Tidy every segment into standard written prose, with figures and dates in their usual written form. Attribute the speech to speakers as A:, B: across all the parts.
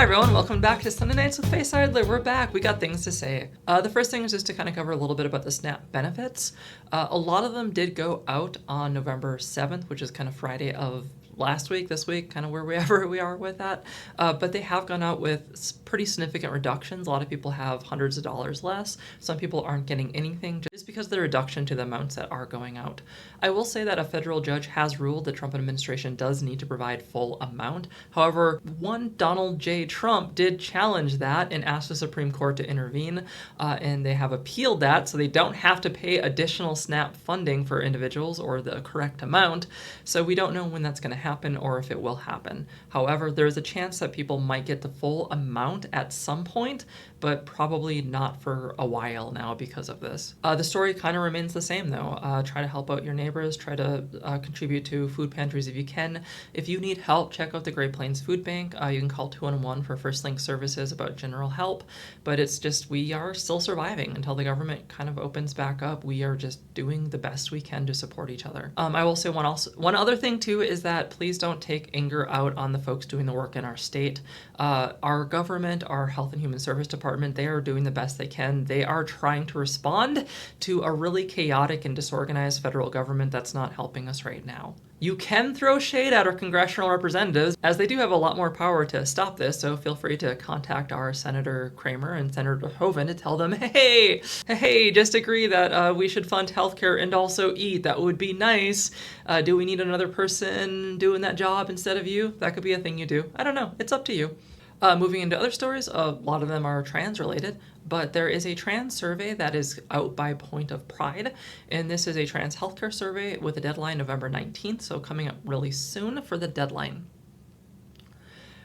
A: Hi everyone, welcome back to Sunday Nights with Faye Seidler. We're back. We got things to say. The first thing is just to kind of cover a little bit about the SNAP benefits. A lot of them did go out on November 7th, which is kind of Friday of last week, this week, kind of wherever we are with that. But they have gone out with pretty significant reductions. A lot of people have hundreds of dollars less. Some people aren't getting anything just because of the reduction to the amounts that are going out. I will say that a federal judge has ruled the Trump administration does need to provide full amount. However, one Donald J. Trump did challenge that and asked the Supreme Court to intervene, and they have appealed that, so they don't have to pay additional SNAP funding for individuals or the correct amount. So we don't know when that's going to happen or if it will happen. However, there's a chance that people might get the full amount at some point, but probably not for a while now because of this. The story kind of remains the same though. Try to help out your neighbors, try to contribute to food pantries if you can. If you need help, check out the Great Plains Food Bank. You can call 211 for Firstlink services about general help, but it's just, we are still surviving until the government kind of opens back up. We are just doing the best we can to support each other. I will say one other thing too is that please don't take anger out on the folks doing the work in our state. Our government, our Health and Human Service Department, they are doing the best they can. They are trying to respond to a really chaotic and disorganized federal government that's not helping us right now. You can throw shade at our congressional representatives, as they do have a lot more power to stop this, so feel free to contact our Senator Kramer and Senator Hoeven to tell them, hey, just agree that we should fund healthcare and also eat. That would be nice. Do we need another person doing that job instead of you? That could be a thing you do. I don't know. It's up to you. Moving into other stories, a lot of them are trans related, but there is a trans survey that is out by Point of Pride, and this is a trans healthcare survey with a deadline November 19th, so coming up really soon for the deadline.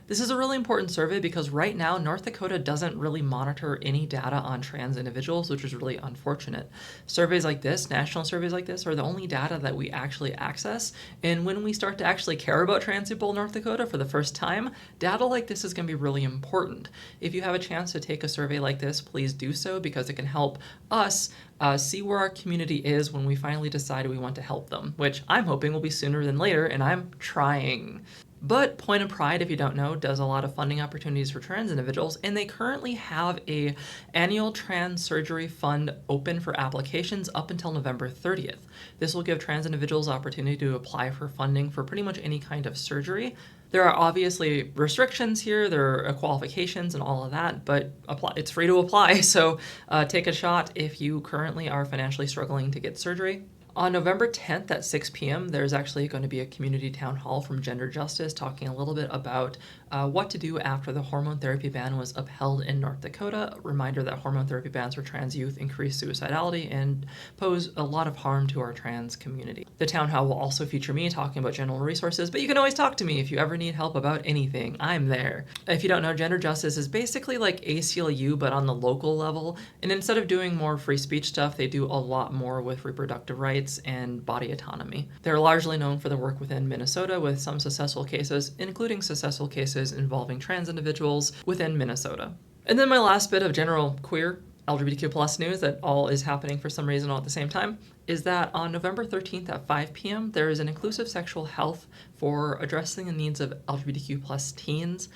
A: This is a really important survey because right now North Dakota doesn't really monitor any data on trans individuals, which is really unfortunate. Surveys like this, national surveys like this, are the only data that we actually access, and when we start to actually care about trans people in North Dakota for the first time, data like this is going to be really important. If you have a chance to take a survey like this, please do so because it can help us see where our community is when we finally decide we want to help them, which I'm hoping will be sooner than later, and I'm trying. But Point of Pride, if you don't know, does a lot of funding opportunities for trans individuals, and they currently have a annual trans surgery fund open for applications up until November 30th. This will give trans individuals opportunity to apply for funding for pretty much any kind of surgery. There are obviously restrictions here, there are qualifications and all of that, but it's free to apply, so take a shot if you currently are financially struggling to get surgery. On November 10th at 6 p.m., there's actually going to be a community town hall from Gender Justice talking a little bit about what to do after the hormone therapy ban was upheld in North Dakota. A reminder that hormone therapy bans for trans youth increase suicidality and pose a lot of harm to our trans community. The town hall will also feature me talking about general resources, but you can always talk to me if you ever need help about anything. I'm there. If you don't know, Gender Justice is basically like ACLU, but on the local level, and instead of doing more free speech stuff, they do a lot more with reproductive rights and body autonomy. They're largely known for their work within Minnesota with some successful cases, including successful cases involving trans individuals within Minnesota. And then my last bit of general queer LGBTQ plus news that all is happening for some reason all at the same time is that on November 13th at 5 p.m. there is an inclusive sexual health for addressing the needs of LGBTQ plus teens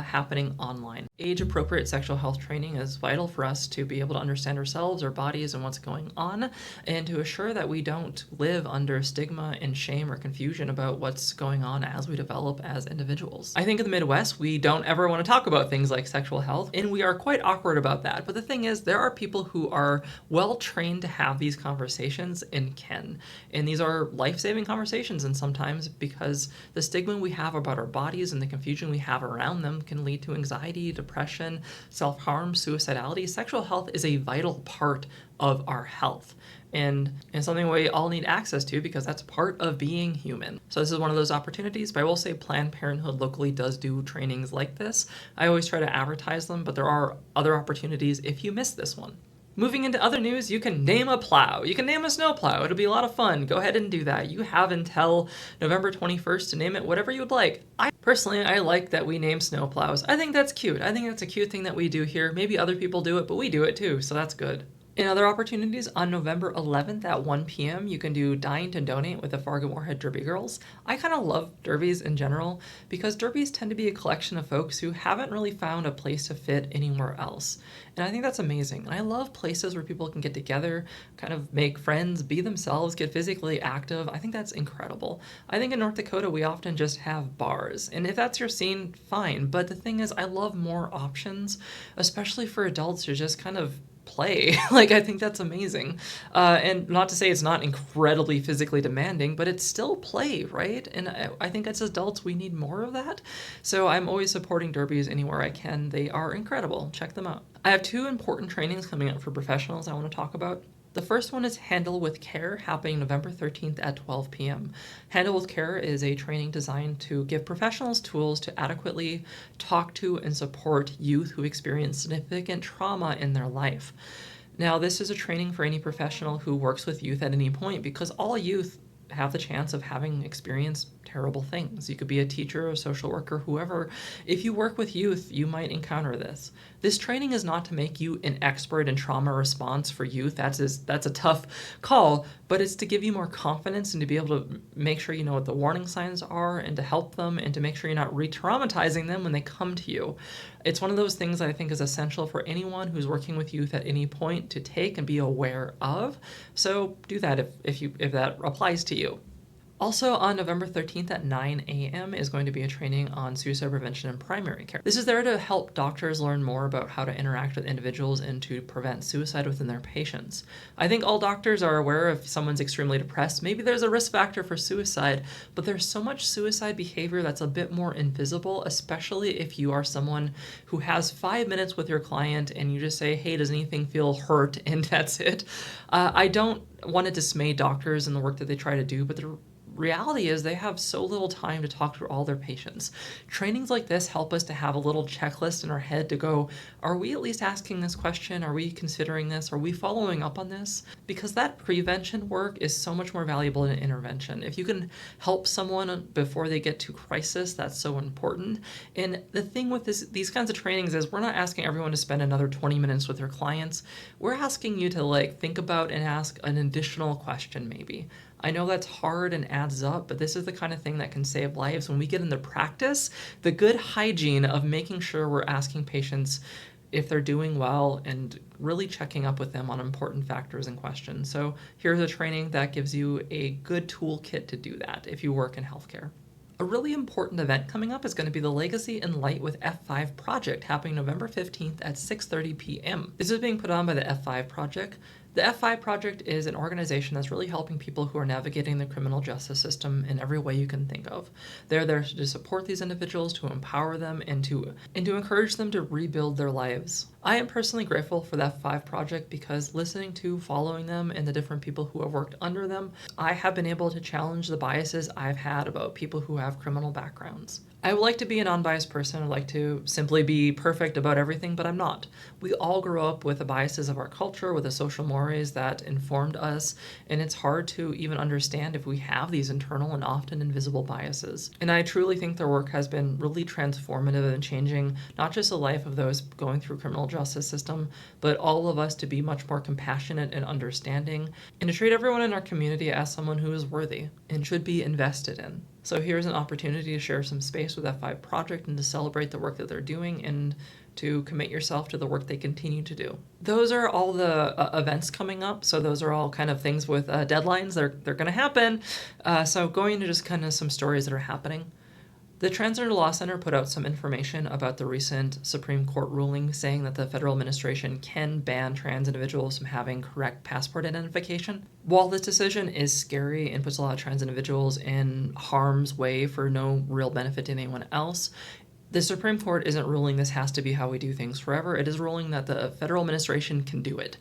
A: happening online. Age-appropriate sexual health training is vital for us to be able to understand ourselves, our bodies, and what's going on, and to assure that we don't live under stigma and shame or confusion about what's going on as we develop as individuals. I think in the Midwest, we don't ever want to talk about things like sexual health, and we are quite awkward about that. But the thing is, there are people who are well-trained to have these conversations and can. And these are life-saving conversations, and sometimes because the stigma we have about our bodies and the confusion we have around them can lead to anxiety, depression, self-harm, suicidality. Sexual health is a vital part of our health and something we all need access to because that's part of being human. So this is one of those opportunities, but I will say Planned Parenthood locally does do trainings like this. I always try to advertise them, but there are other opportunities if you miss this one. Moving into other news, you can name a plow. You can name a snowplow. It'll be a lot of fun. Go ahead and do that. You have until November 21st to name it whatever you would like. I like that we name snowplows. I think that's cute. I think that's a cute thing that we do here. Maybe other people do it, but we do it too, so that's good. In other opportunities, on November 11th at 1 p.m., you can do Dine to Donate with the Fargo-Moorhead Derby Girls. I kind of love derbies in general because derbies tend to be a collection of folks who haven't really found a place to fit anywhere else. And I think that's amazing. And I love places where people can get together, kind of make friends, be themselves, get physically active. I think that's incredible. I think in North Dakota, we often just have bars. And if that's your scene, fine. But the thing is, I love more options, especially for adults to just kind of play. Like, I think that's amazing. And not to say it's not incredibly physically demanding, but it's still play, right? And I think as adults, we need more of that. So I'm always supporting derbies anywhere I can. They are incredible. Check them out. I have 2 important trainings coming up for professionals I want to talk about. The first one is Handle with Care, happening November 13th at 12 p.m. Handle with Care is a training designed to give professionals tools to adequately talk to and support youth who experience significant trauma in their life. Now, this is a training for any professional who works with youth at any point, because all youth have the chance of having experienced terrible things. You could be a teacher, a social worker, whoever. If you work with youth, you might encounter this. This training is not to make you an expert in trauma response for youth. That's a tough call, but it's to give you more confidence and to be able to make sure you know what the warning signs are and to help them and to make sure you're not re-traumatizing them when they come to you. It's one of those things that I think is essential for anyone who's working with youth at any point to take and be aware of. So do that if that applies to you. Also, on November 13th at 9 a.m. is going to be a training on suicide prevention in primary care. This is there to help doctors learn more about how to interact with individuals and to prevent suicide within their patients. I think all doctors are aware if someone's extremely depressed, maybe there's a risk factor for suicide, but there's so much suicide behavior that's a bit more invisible, especially if you are someone who has 5 minutes with your client and you just say, hey, does anything feel hurt? And that's it. I don't want to dismay doctors and the work that they try to do, but the reality is they have so little time to talk to all their patients. Trainings like this help us to have a little checklist in our head to go, are we at least asking this question? Are we considering this? Are we following up on this? Because that prevention work is so much more valuable than intervention. If you can help someone before they get to crisis, that's so important. And the thing with these kinds of trainings is we're not asking everyone to spend another 20 minutes with their clients. We're asking you to think about and ask an additional question maybe. I know that's hard and adds up, but this is the kind of thing that can save lives when we get into practice, the good hygiene of making sure we're asking patients if they're doing well and really checking up with them on important factors and questions. So here's a training that gives you a good toolkit to do that if you work in healthcare. A really important event coming up is going to be the Legacy in Light with F5 Project, happening November 15th at 6:30 p.m. This is being put on by the F5 Project. The F5 Project is an organization that's really helping people who are navigating the criminal justice system in every way you can think of. They're there to support these individuals, to empower them, and to encourage them to rebuild their lives. I am personally grateful for the F5 Project because listening to, following them, and the different people who have worked under them, I have been able to challenge the biases I've had about people who have criminal backgrounds. I would like to be an unbiased person. I'd like to simply be perfect about everything, but I'm not. We all grow up with the biases of our culture, with the social mores that informed us, and it's hard to even understand if we have these internal and often invisible biases. And I truly think their work has been really transformative in changing not just the life of those going through criminal justice system, but all of us to be much more compassionate and understanding, and to treat everyone in our community as someone who is worthy and should be invested in. So here's an opportunity to share some space with F5 Project and to celebrate the work that they're doing and to commit yourself to the work they continue to do. Those are all the events coming up. So those are all kind of things with deadlines. They're going to happen. So going into just kind of some stories that are happening. The Transgender Law Center put out some information about the recent Supreme Court ruling saying that the federal administration can ban trans individuals from having correct passport identification. While this decision is scary and puts a lot of trans individuals in harm's way for no real benefit to anyone else, the Supreme Court isn't ruling this has to be how we do things forever. It is ruling that the federal administration can do it,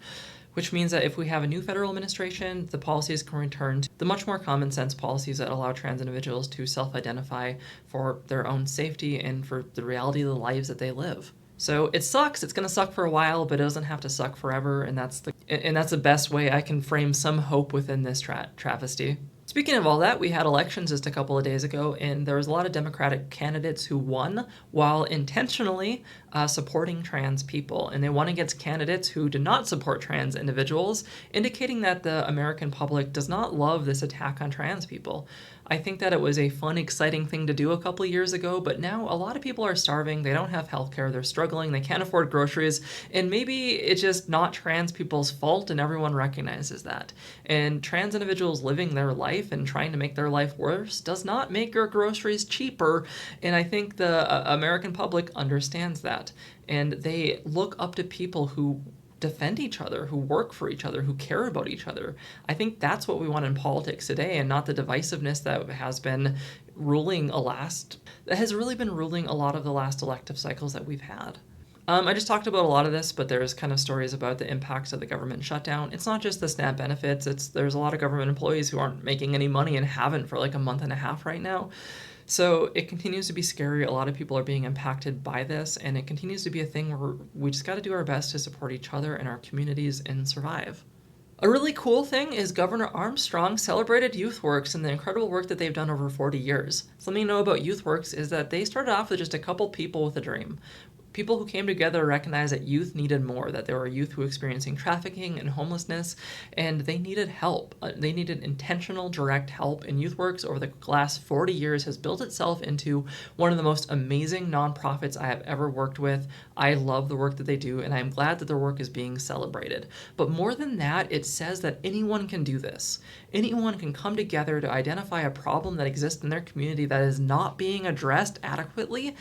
A: which means that if we have a new federal administration, the policies can return to the much more common sense policies that allow trans individuals to self-identify for their own safety and for the reality of the lives that they live. So it sucks. It's going to suck for a while, but it doesn't have to suck forever, and that's the best way I can frame some hope within this travesty. Speaking of all that, we had elections just a couple of days ago, and there was a lot of Democratic candidates who won while intentionally supporting trans people. And they won against candidates who did not support trans individuals, indicating that the American public does not love this attack on trans people. I think that it was a fun, exciting thing to do a couple of years ago, but now a lot of people are starving, they don't have healthcare, they're struggling, they can't afford groceries, and maybe it's just not trans people's fault and everyone recognizes that. And trans individuals living their life and trying to make their life worse does not make your groceries cheaper, and I think the American public understands that. And they look up to people who defend each other, who work for each other, who care about each other. I think that's what we want in politics today, and not the divisiveness that has been ruling that has really been ruling a lot of the last elective cycles that we've had. I just talked about a lot of this, but there's kind of stories about the impacts of the government shutdown. It's not just the SNAP benefits, there's a lot of government employees who aren't making any money and haven't for like a month and a half right now. So it continues to be scary. A lot of people are being impacted by this, and it continues to be a thing where we just got to do our best to support each other and our communities and survive. A really cool thing is Governor Armstrong celebrated Youthworks and the incredible work that they've done over 40 years. Something you know about Youthworks is that they started off with just a couple people with a dream. People who came together to recognize that youth needed more, that there were youth who were experiencing trafficking and homelessness, and they needed help. They needed intentional, direct help, and Youthworks over the last 40 years has built itself into one of the most amazing nonprofits I have ever worked with. I love the work that they do, and I'm glad that their work is being celebrated. But more than that, it says that anyone can do this. Anyone can come together to identify a problem that exists in their community that is not being addressed adequately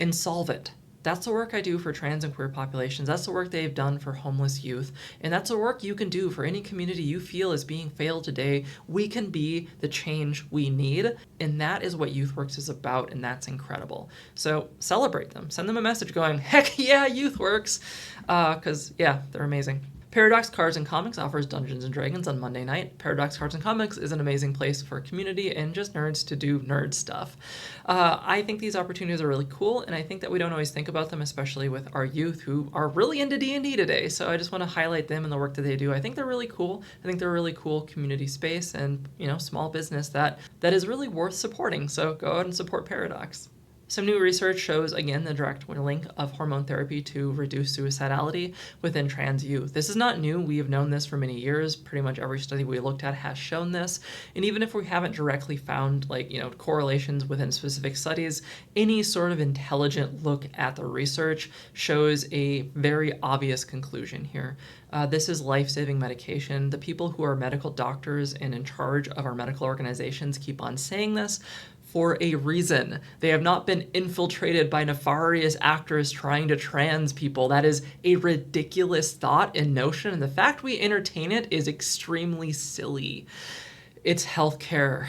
A: and solve it. That's the work I do for trans and queer populations. That's the work they've done for homeless youth. And that's the work you can do for any community you feel is being failed today. We can be the change we need. And that is what Youthworks is about. And that's incredible. So celebrate them. Send them a message going, heck yeah, Youthworks. Because, yeah, they're amazing. Paradox Cards and Comics offers Dungeons & Dragons on Monday night. Paradox Cards and Comics is an amazing place for a community and just nerds to do nerd stuff. I think these opportunities are really cool, and I think that we don't always think about them, especially with our youth who are really into D&D today. So I just want to highlight them and the work that they do. I think they're really cool. I think they're a really cool community space and, small business that is really worth supporting. So go out and support Paradox. Some new research shows, again, the direct link of hormone therapy to reduce suicidality within trans youth. This is not new. We have known this for many years. Pretty much every study we looked at has shown this. And even if we haven't directly found, correlations within specific studies, any sort of intelligent look at the research shows a very obvious conclusion here. This is life-saving medication. The people who are medical doctors and in charge of our medical organizations keep on saying this for a reason. They have not been infiltrated by nefarious actors trying to trans people. That is a ridiculous thought and notion, and the fact we entertain it is extremely silly. It's healthcare.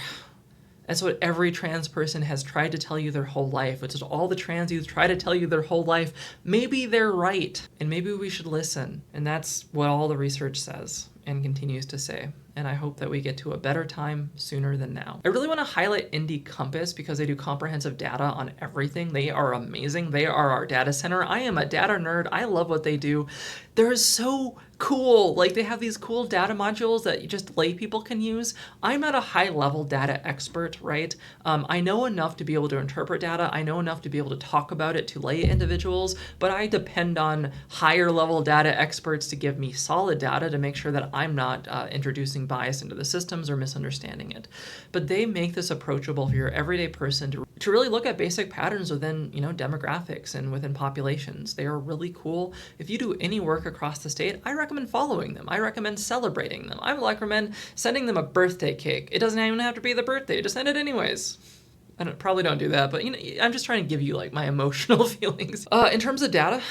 A: That's what every trans person has tried to tell you their whole life. It's what all the trans youth try to tell you their whole life. Maybe they're right, and maybe we should listen. And that's what all the research says and continues to say. And I hope that we get to a better time sooner than now. I really want to highlight Indie Compass because they do comprehensive data on everything. They are amazing. They are our data center. I am a data nerd. I love what they do. They're so cool. They have these cool data modules that just lay people can use. I'm not a high-level data expert, right? I know enough to be able to interpret data. I know enough to be able to talk about it to lay individuals, but I depend on higher-level data experts to give me solid data to make sure that I'm not introducing bias into the systems or misunderstanding it. But they make this approachable for your everyday person to really look at basic patterns within, demographics and within populations. They are really cool. If you do any work across the state, I recommend following them. I recommend celebrating them. I recommend sending them a birthday cake. It doesn't even have to be the birthday. Just send it anyways. I probably don't do that, but I'm just trying to give you my emotional feelings. In terms of data,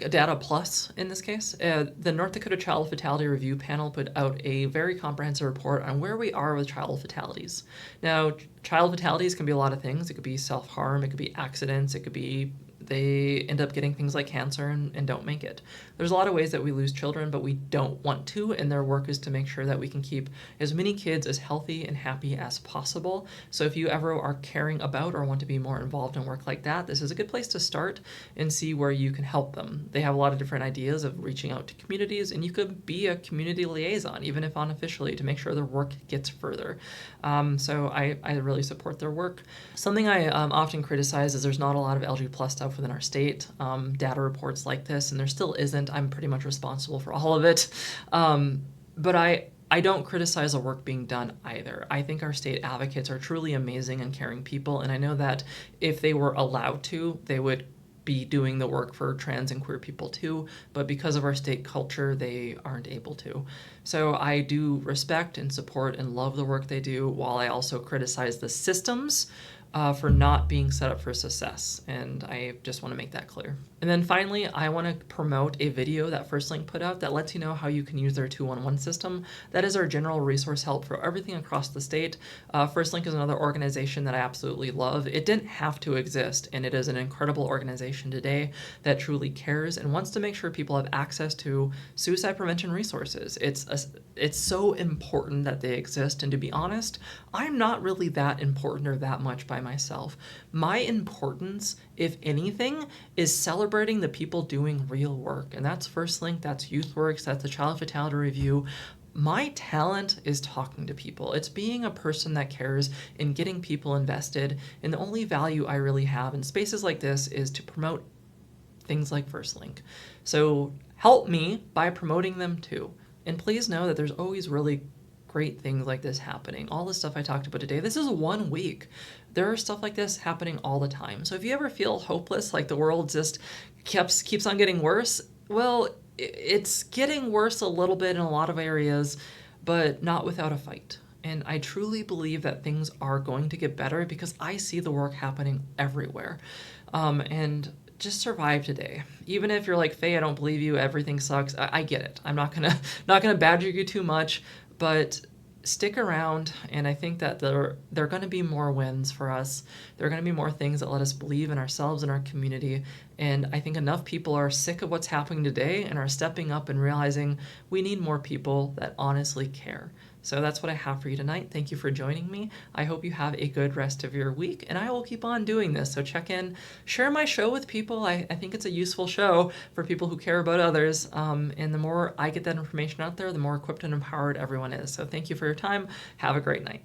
A: data plus in this case, the North Dakota Child Fatality Review Panel put out a very comprehensive report on where we are with child fatalities. Now, child fatalities can be a lot of things. It could be self-harm, it could be accidents, it could be they end up getting things like cancer and don't make it. There's a lot of ways that we lose children, but we don't want to, and their work is to make sure that we can keep as many kids as healthy and happy as possible. So if you ever are caring about or want to be more involved in work like that, this is a good place to start and see where you can help them. They have a lot of different ideas of reaching out to communities, and you could be a community liaison, even if unofficially, to make sure their work gets further. So I really support their work. Something I often criticize is there's not a lot of LG plus stuff within our state, data reports like this, and there still isn't. I'm pretty much responsible for all of it. But I don't criticize the work being done either. I think our state advocates are truly amazing and caring people, and I know that if they were allowed to, they would be doing the work for trans and queer people too, but because of our state culture, they aren't able to. So I do respect and support and love the work they do, while I also criticize the systems for not being set up for success, and I just want to make that clear. And then finally, I want to promote a video that Firstlink put out that lets you know how you can use their 211 system. That is our general resource help for everything across the state. Firstlink is another organization that I absolutely love. It didn't have to exist, and it is an incredible organization today that truly cares and wants to make sure people have access to suicide prevention resources. It's so important that they exist, and to be honest, I'm not really that important or that much by myself. My importance, if anything, is celebrating the people doing real work, and that's Firstlink, that's Youthworks, that's the Child Fatality Review. My talent is talking to people. It's being a person that cares and getting people invested, and the only value I really have in spaces like this is to promote things like Firstlink. So help me by promoting them too. And please know that there's always really great things like this happening. All the stuff I talked about today, this is 1 week. There are stuff like this happening all the time. So if you ever feel hopeless, like the world just keeps on getting worse, well, it's getting worse a little bit in a lot of areas, but not without a fight. And I truly believe that things are going to get better because I see the work happening everywhere. And just survive today. Even if you're like, Faye, I don't believe you, everything sucks. I get it. I'm not gonna badger you too much, but stick around, and I think that there are going to be more wins for us. There are going to be more things that let us believe in ourselves and our community, and I think enough people are sick of what's happening today and are stepping up and realizing we need more people that honestly care. So that's what I have for you tonight. Thank you for joining me. I hope you have a good rest of your week, and I will keep on doing this. So check in, share my show with people. I think it's a useful show for people who care about others. And the more I get that information out there, the more equipped and empowered everyone is. So thank you for your time. Have a great night.